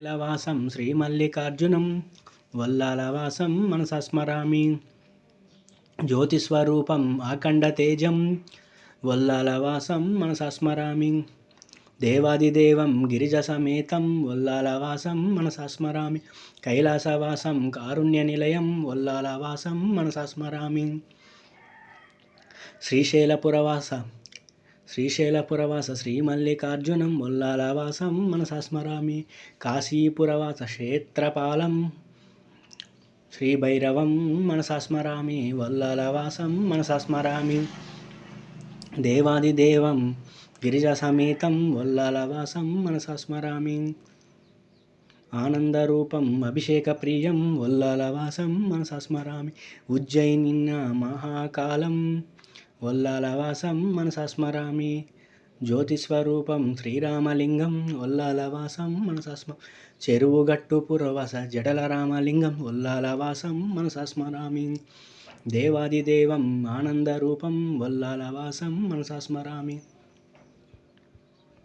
లవాసం శ్రీమల్లికార్జునం వల్లాలవాసం మనసా స్మరామి. జ్యోతిస్వరూపం అఖండతేజం వల్లాలవాసం మనసా స్మరామి. దేవాదిదేవం గిరిజసమేతం వల్లాలవాసం మనసా స్మరామి. కైలాసవాసం కారుణ్యనిలయం వల్లాలవాసం మనసా స్మరామి. శ్రీశైలపురవాస శ్రీమల్లికార్జునం వల్లాలవాసం మనసా స్మరామి. కాశీపురవాస క్షేత్రపాలం శ్రీభైరవం మనసా స్మరామి. వల్లాలవాసం మనసా స్మరామి. దేవాదిదేవం గిరిజాసమేతం వల్లాలవాసం మనసా స్మరామి. ఆనందరూపం అభిషేకప్రియం వల్లాలవాసం మనసా స్మరామి. ఉజ్జయినిన్న మహాకాలం వల్లాలవాసం మనసా స్మరామి. జ్యోతిస్వరూపం శ్రీరామలింగం వల్లాలవాసం మనసా చెరువుగట్టు పురవాస జడల రామలింగం వల్లాలవాసం మనసా స్మరామి. దేవాదిదేవం ఆనందరూపం వల్లాలవాసం మనసా స్మరామి.